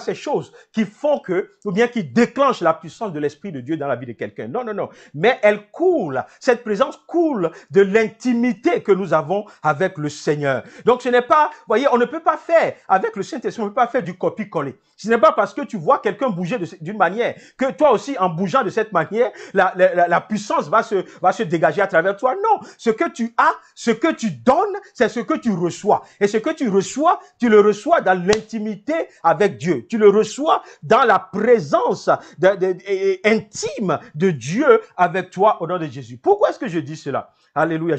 ces choses qui font ou bien qui déclenchent la puissance de l'Esprit de Dieu dans la vie de quelqu'un. Non, non, non. Mais elle coule, cette présence coule de l'intimité que nous avons avec le Seigneur. Donc ce n'est pas, voyez, on ne peut pas faire avec le Saint-Esprit, on ne peut pas faire du copier-coller. Ce n'est pas parce que tu vois quelqu'un bouger d'une manière que toi aussi, en bougeant de cette manière, la puissance va se dégager à travers toi. Non, ce que tu as, ce que tu donnes, c'est ce que tu reçois. Et ce que tu reçois, tu le reçois dans l'intimité avec Dieu. Tu le reçois dans la présence intime de Dieu avec toi au nom de Jésus. Pourquoi est-ce que je dis cela? Alléluia.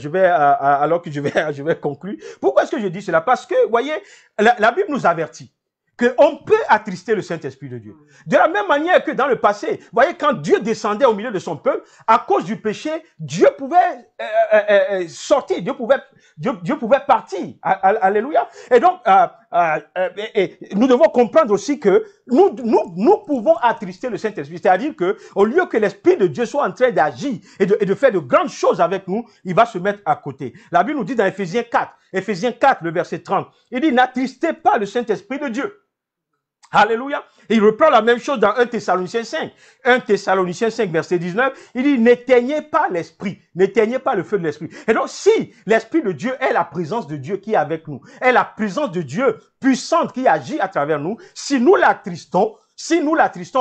Alors que je vais conclure. Pourquoi est-ce que je dis cela? Parce que, voyez, la Bible nous avertit qu'on peut attrister le Saint-Esprit de Dieu. De la même manière que dans le passé, vous voyez, quand Dieu descendait au milieu de son peuple, à cause du péché, Dieu pouvait sortir, Dieu pouvait partir. Alléluia. Et donc, nous devons comprendre aussi que nous pouvons attrister le Saint-Esprit. C'est-à-dire que au lieu que l'Esprit de Dieu soit en train d'agir et de faire de grandes choses avec nous, il va se mettre à côté. La Bible nous dit dans Éphésiens 4, le verset 30, il dit « N'attristez pas le Saint-Esprit de Dieu ». Alléluia. Et il reprend la même chose dans 1 Thessaloniciens 5. 1 Thessaloniciens 5, verset 19. Il dit, n'éteignez pas l'esprit. N'éteignez pas le feu de l'esprit. Et donc, si l'Esprit de Dieu est la présence de Dieu qui est avec nous, est la présence de Dieu puissante qui agit à travers nous, si nous l'attristons,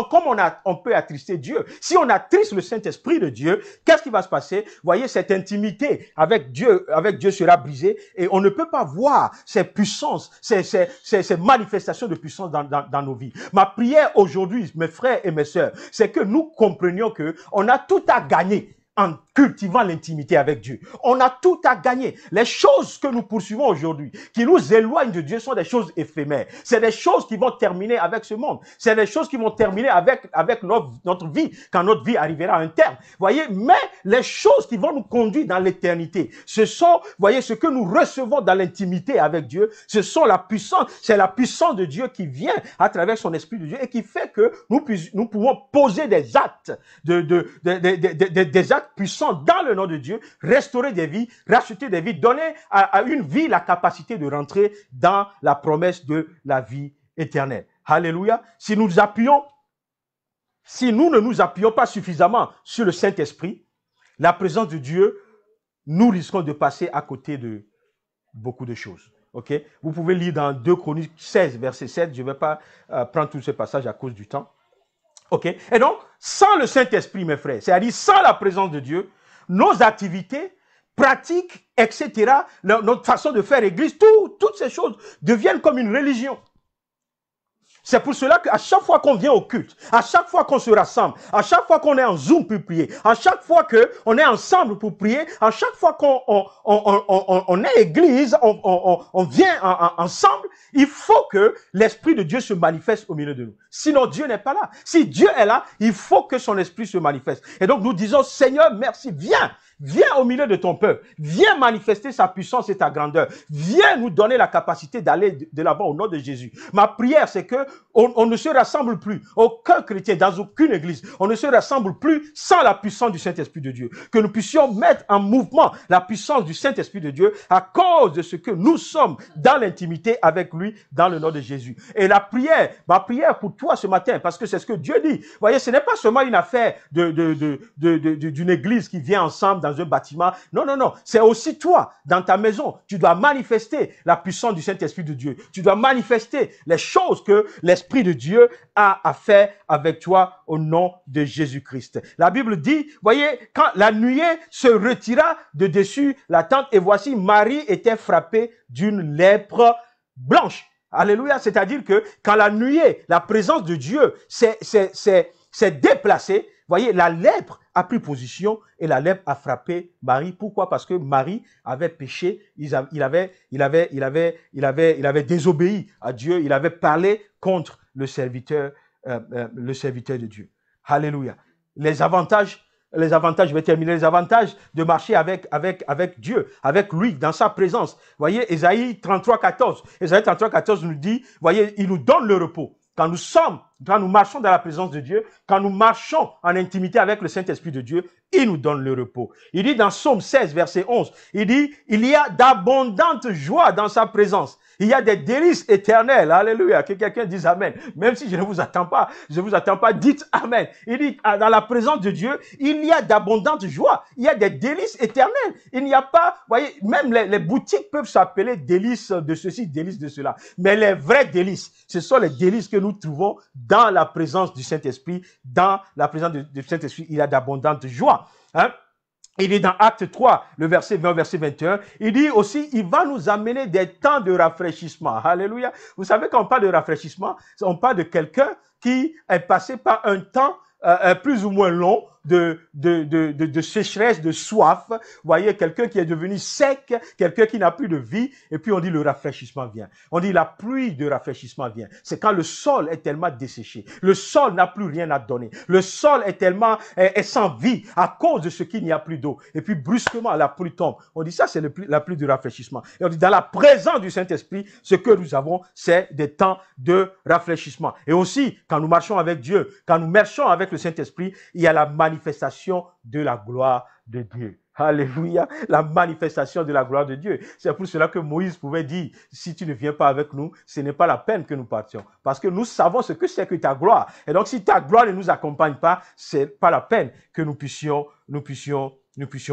comme on peut attrister Dieu, si on attriste le Saint-Esprit de Dieu, qu'est-ce qui va se passer? Vous voyez, cette intimité avec Dieu sera brisée et on ne peut pas voir ces puissances, ces manifestations de puissance dans nos vies. Ma prière aujourd'hui, mes frères et mes sœurs, c'est que nous comprenions que on a tout à gagner en cultivant l'intimité avec Dieu. On a tout à gagner. Les choses que nous poursuivons aujourd'hui, qui nous éloignent de Dieu, sont des choses éphémères. C'est des choses qui vont terminer avec ce monde. C'est des choses qui vont terminer avec notre vie, quand notre vie arrivera à un terme. Voyez, mais les choses qui vont nous conduire dans l'éternité, ce sont, voyez, ce que nous recevons dans l'intimité avec Dieu, ce sont la puissance, c'est la puissance de Dieu qui vient à travers son Esprit de Dieu et qui fait que nous pouvons poser des actes, des actes puissants dans le nom de Dieu, restaurer des vies, racheter des vies, donner à une vie la capacité de rentrer dans la promesse de la vie éternelle. Alléluia. Si nous ne nous appuyons pas suffisamment sur le Saint-Esprit, la présence de Dieu, nous risquons de passer à côté de beaucoup de choses. Ok? Vous pouvez lire dans 2 Chroniques 16, verset 7. Je ne vais pas prendre tout ce passage à cause du temps. Ok? Et donc, sans le Saint-Esprit, mes frères, c'est-à-dire sans la présence de Dieu, nos activités, pratiques, etc., notre façon de faire église, toutes ces choses deviennent comme une religion. C'est pour cela qu'à chaque fois qu'on vient au culte, à chaque fois qu'on se rassemble, à chaque fois qu'on est en Zoom pour prier, à chaque fois qu'on est ensemble pour prier, à chaque fois qu'on est église, on vient ensemble, il faut que l'Esprit de Dieu se manifeste au milieu de nous. Sinon, Dieu n'est pas là. Si Dieu est là, il faut que son Esprit se manifeste. Et donc, nous disons, Seigneur, merci, viens au milieu de ton peuple. Viens manifester sa puissance et ta grandeur. Viens nous donner la capacité d'aller de l'avant au nom de Jésus. Ma prière, c'est que on ne se rassemble plus. Aucun chrétien, dans aucune église, on ne se rassemble plus sans la puissance du Saint-Esprit de Dieu. Que nous puissions mettre en mouvement la puissance du Saint-Esprit de Dieu à cause de ce que nous sommes dans l'intimité avec lui, dans le nom de Jésus. Et ma prière pour toi ce matin, parce que c'est ce que Dieu dit. Vous voyez, ce n'est pas seulement une affaire d'une église qui vient ensemble dans un bâtiment. Non, non, non. C'est aussi toi, dans ta maison. Tu dois manifester la puissance du Saint-Esprit de Dieu. Tu dois manifester les choses que l'Esprit de Dieu a à faire avec toi au nom de Jésus-Christ. La Bible dit, voyez, quand la nuée se retira de dessus la tente et voici Marie était frappée d'une lèpre blanche. Alléluia. C'est-à-dire que quand la nuée, la présence de Dieu s'est déplacée, voyez, la lèpre a pris position et la lèpre a frappé Marie. Pourquoi? Parce que Marie avait péché, il avait désobéi à Dieu, il avait parlé contre le serviteur de Dieu. Alléluia. Les avantages, je vais terminer, les avantages de marcher avec Dieu, avec lui, dans sa présence. Voyez, Ésaïe 33, 14. Ésaïe 33, 14 nous dit, voyez, il nous donne le repos. Quand nous marchons dans la présence de Dieu, quand nous marchons en intimité avec le Saint-Esprit de Dieu, il nous donne le repos. Il dit dans Psaume 16, verset 11, il dit, il y a d'abondantes joies dans sa présence. Il y a des délices éternelles. Alléluia. Que quelqu'un dise Amen. Même si je ne vous attends pas, dites Amen. Il dit, dans la présence de Dieu, il y a d'abondantes joies. Il y a des délices éternelles. Il n'y a pas, voyez, même les boutiques peuvent s'appeler délices de ceci, délices de cela. Mais les vrais délices, ce sont les délices que nous trouvons dans la présence du Saint-Esprit. Dans la présence du Saint-Esprit, il y a d'abondantes joies. Hein? Il est dans Acte 3, le verset 20, verset 21. Il dit aussi, il va nous amener des temps de rafraîchissement. Alléluia. Vous savez, quand on parle de rafraîchissement, on parle de quelqu'un qui est passé par un temps plus ou moins long de sécheresse, de soif. Vous voyez, quelqu'un qui est devenu sec, quelqu'un qui n'a plus de vie, et puis on dit le rafraîchissement vient. On dit la pluie de rafraîchissement vient. C'est quand le sol est tellement desséché. Le sol n'a plus rien à donner. Le sol est tellement est sans vie à cause de ce qu'il n'y a plus d'eau. Et puis brusquement, la pluie tombe. On dit ça, c'est la pluie de rafraîchissement. Et on dit dans la présence du Saint-Esprit, ce que nous avons, c'est des temps de rafraîchissement. Et aussi, quand nous marchons avec Dieu, quand nous marchons avec le Saint-Esprit, il y a la manifestation de la gloire de Dieu. Alléluia, la manifestation de la gloire de Dieu. C'est pour cela que Moïse pouvait dire, si tu ne viens pas avec nous, ce n'est pas la peine que nous partions. Parce que nous savons ce que c'est que ta gloire. Et donc, si ta gloire ne nous accompagne pas, c'est pas la peine que nous puissions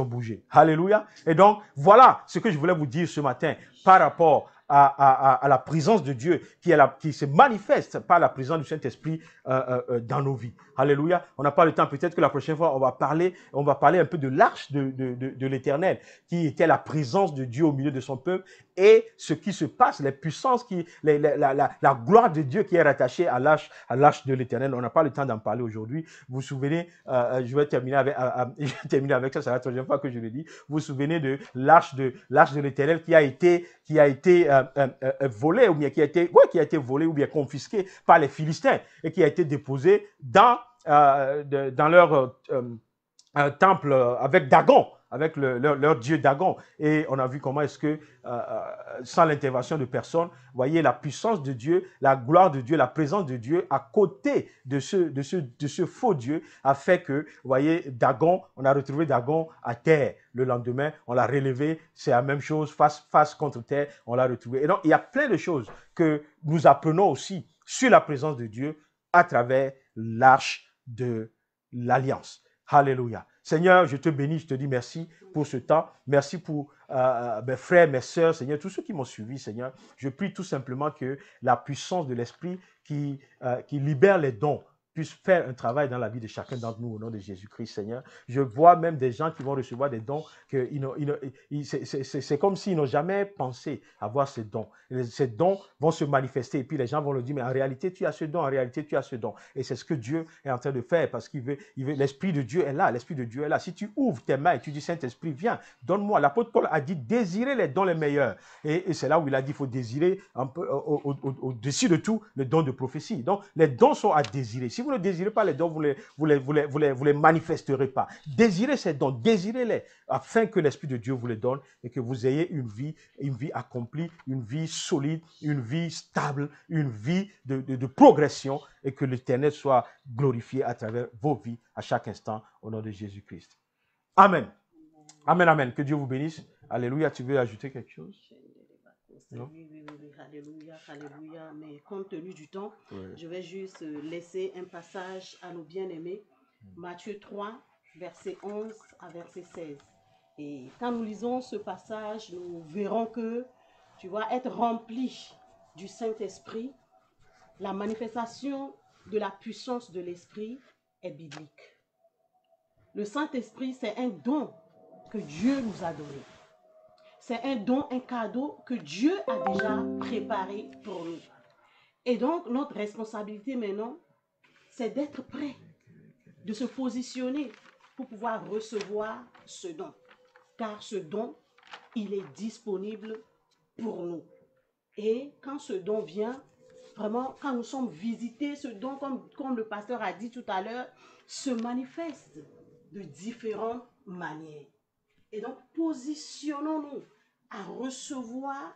bouger. Alléluia. Et donc, voilà ce que je voulais vous dire ce matin par rapport à la présence de Dieu qui se manifeste par la présence du Saint-Esprit dans nos vies. Alléluia. On n'a pas le temps, peut-être que la prochaine fois, on va parler un peu de l'arche de l'Éternel, qui était la présence de Dieu au milieu de son peuple et ce qui se passe, les puissances, la gloire de Dieu qui est rattachée à l'arche de l'Éternel. On n'a pas le temps d'en parler aujourd'hui. Vous vous souvenez, je vais terminer avec ça, c'est la troisième fois que je le dis. Vous vous souvenez de l'arche de l'Éternel qui a été volé ou bien qui a été volé ou bien confisqué par les Philistins et qui a été déposé dans leur temple avec Dagon, avec leur dieu Dagon. Et on a vu comment est-ce que sans l'intervention de personne, voyez la puissance de Dieu, la gloire de Dieu, la présence de Dieu à côté de ce faux Dieu a fait que, voyez, Dagon, on a retrouvé Dagon à terre. Le lendemain, on l'a relevé, c'est la même chose, face contre terre, on l'a retrouvé. Et donc, il y a plein de choses que nous apprenons aussi sur la présence de Dieu à travers l'arche de l'Alliance. Alléluia. Seigneur, je te bénis, je te dis merci pour ce temps. Merci pour mes frères, mes sœurs, Seigneur, tous ceux qui m'ont suivi, Seigneur. Je prie tout simplement que la puissance de l'Esprit qui libère les dons puisse faire un travail dans la vie de chacun d'entre nous au nom de Jésus-Christ, Seigneur. Je vois même des gens qui vont recevoir des dons, c'est comme s'ils n'ont jamais pensé avoir ces dons. Ces dons vont se manifester et puis les gens vont le dire, mais en réalité, tu as ce don, en réalité, tu as ce don. Et c'est ce que Dieu est en train de faire parce qu'il veut, l'Esprit de Dieu est là, l'Esprit de Dieu est là. Si tu ouvres tes mains et tu dis, Saint-Esprit, viens, donne-moi. L'apôtre Paul a dit, désirez les dons les meilleurs. Et c'est là où il a dit, il faut désirer un peu au-dessus de tout le don de prophétie. Donc, les dons sont à désirer. Si vous ne désirez pas les dons, vous les manifesterez pas. Désirez ces dons, désirez-les, afin que l'Esprit de Dieu vous les donne et que vous ayez une vie accomplie, une vie solide, une vie stable, une vie de progression et que l'Éternel soit glorifié à travers vos vies à chaque instant au nom de Jésus-Christ. Amen. Amen, amen. Que Dieu vous bénisse. Alléluia. Tu veux ajouter quelque chose? Non? Oui, alléluia, alléluia. Mais compte tenu du temps, je vais juste laisser un passage à nos bien-aimés. Matthieu 3, verset 11 à verset 16. Et quand nous lisons ce passage, nous verrons que tu vas être rempli du Saint-Esprit. La manifestation de la puissance de l'Esprit est biblique. Le Saint-Esprit, c'est un don que Dieu nous a donné. c'est un don, un cadeau que Dieu a déjà préparé pour nous. Et donc, notre responsabilité maintenant, c'est d'être prêt, de se positionner pour pouvoir recevoir ce don. Car ce don, il est disponible pour nous. Et quand ce don vient, vraiment, quand nous sommes visités, ce don, comme le pasteur a dit tout à l'heure, se manifeste de différentes manières. Et donc, positionnons-nous à recevoir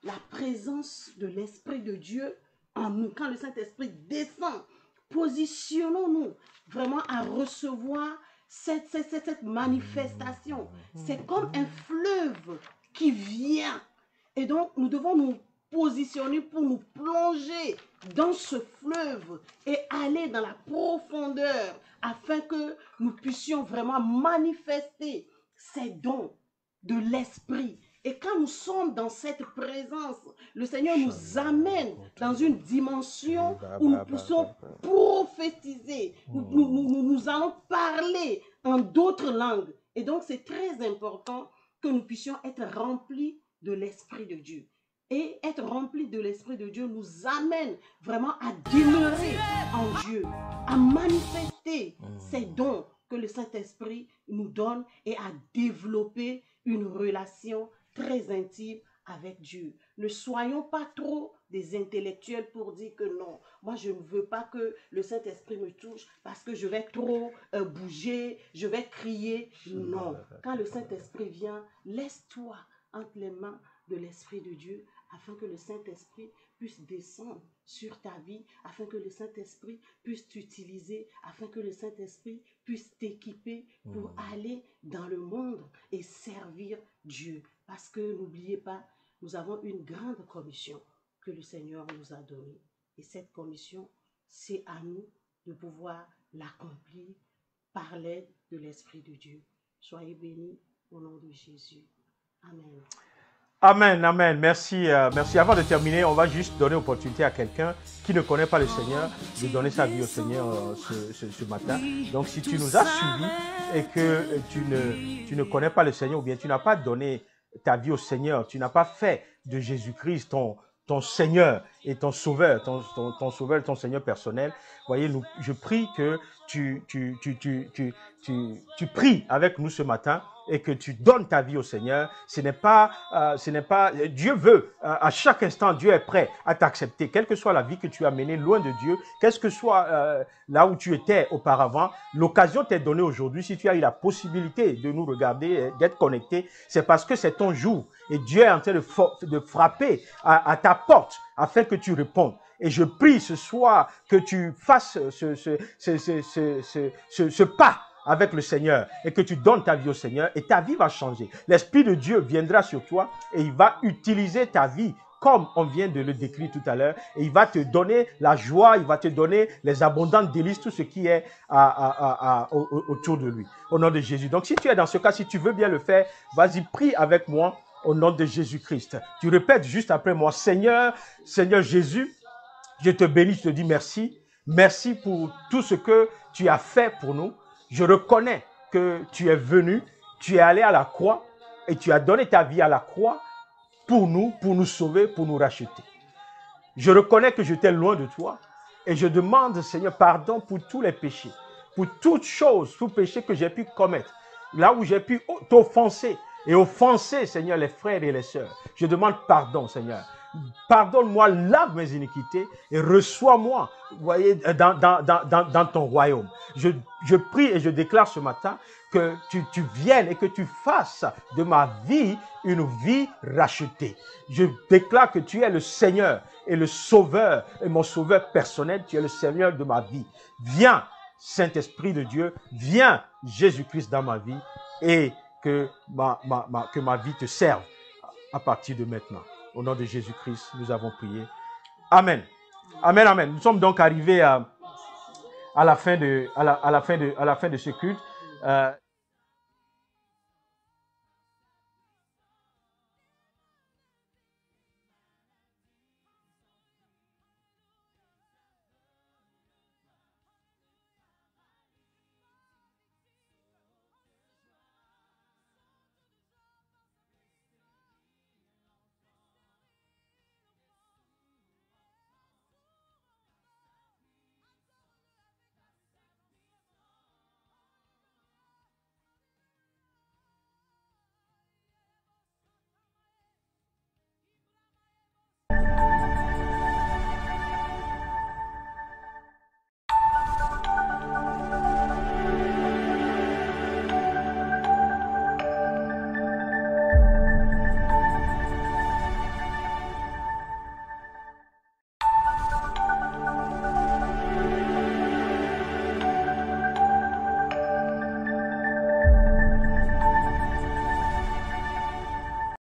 la présence de l'Esprit de Dieu en nous. Quand le Saint-Esprit descend, positionnons-nous vraiment à recevoir cette manifestation. C'est comme un fleuve qui vient. Et donc, nous devons nous positionner pour nous plonger dans ce fleuve et aller dans la profondeur afin que nous puissions vraiment manifester ces dons de l'Esprit. Et quand nous sommes dans cette présence, le Seigneur nous amène dans une dimension où nous puissions prophétiser. Nous allons parler en d'autres langues. Et donc, c'est très important que nous puissions être remplis de l'Esprit de Dieu. Et être remplis de l'Esprit de Dieu nous amène vraiment à demeurer en Dieu, à manifester ces dons que le Saint-Esprit nous donne et à développer une relation très intime avec Dieu. Ne soyons pas trop des intellectuels pour dire que non, moi je ne veux pas que le Saint-Esprit me touche parce que je vais trop bouger, je vais crier. Non, quand le Saint-Esprit vient, laisse-toi entre les mains de l'Esprit de Dieu afin que le Saint-Esprit puisse descendre sur ta vie, afin que le Saint-Esprit puisse t'utiliser, afin que le Saint-Esprit puisse t'équiper pour aller dans le monde et servir Dieu. Parce que n'oubliez pas, nous avons une grande commission que le Seigneur nous a donnée. Et cette commission, c'est à nous de pouvoir l'accomplir par l'aide de l'Esprit de Dieu. Soyez bénis au nom de Jésus. Amen. Amen, amen. Merci, merci. Avant de terminer, on va juste donner l'opportunité à quelqu'un qui ne connaît pas le Seigneur de donner sa vie au Seigneur ce matin. Donc, si tu nous as suivis et que tu ne connais pas le Seigneur ou bien tu n'as pas donné ta vie au Seigneur, tu n'as pas fait de Jésus-Christ ton Seigneur et ton Sauveur, ton Sauveur, ton Seigneur personnel, voyez, je prie que tu pries avec nous ce matin et que tu donnes ta vie au Seigneur. Ce n'est pas, Dieu veut, à chaque instant, Dieu est prêt à t'accepter, quelle que soit la vie que tu as menée loin de Dieu, quel que soit là où tu étais auparavant, l'occasion t'est donnée aujourd'hui. Si tu as eu la possibilité de nous regarder, d'être connecté, c'est parce que c'est ton jour et Dieu est en train de frapper à ta porte afin que tu répondes. Et je prie ce soir que tu fasses ce pas avec le Seigneur et que tu donnes ta vie au Seigneur et ta vie va changer. L'Esprit de Dieu viendra sur toi et il va utiliser ta vie comme on vient de le décrire tout à l'heure et il va te donner la joie, il va te donner les abondantes délices, tout ce qui est autour de lui. Au nom de Jésus. Donc si tu es dans ce cas, si tu veux bien le faire, vas-y, prie avec moi au nom de Jésus-Christ. Tu répètes juste après moi, Seigneur Jésus, je te bénis, je te dis merci. Merci pour tout ce que tu as fait pour nous. Je reconnais que tu es venu, tu es allé à la croix et tu as donné ta vie à la croix pour nous sauver, pour nous racheter. Je reconnais que j'étais loin de toi et je demande, Seigneur, pardon pour tous les péchés, pour toutes choses, tout péché que j'ai pu commettre, là où j'ai pu t'offenser et offenser, Seigneur, les frères et les sœurs. Je demande pardon, Seigneur. Pardonne-moi, lave mes iniquités et reçois-moi, voyez, dans ton royaume. Je prie et je déclare ce matin que tu viennes et que tu fasses de ma vie une vie rachetée. Je déclare que tu es le Seigneur et le Sauveur et mon Sauveur personnel. Tu es le Seigneur de ma vie. Viens, Saint-Esprit de Dieu, viens, Jésus-Christ, dans ma vie et que ma vie te serve à partir de maintenant. Au nom de Jésus-Christ, nous avons prié. Amen. Amen, amen. Nous sommes donc arrivés à la fin de ce culte.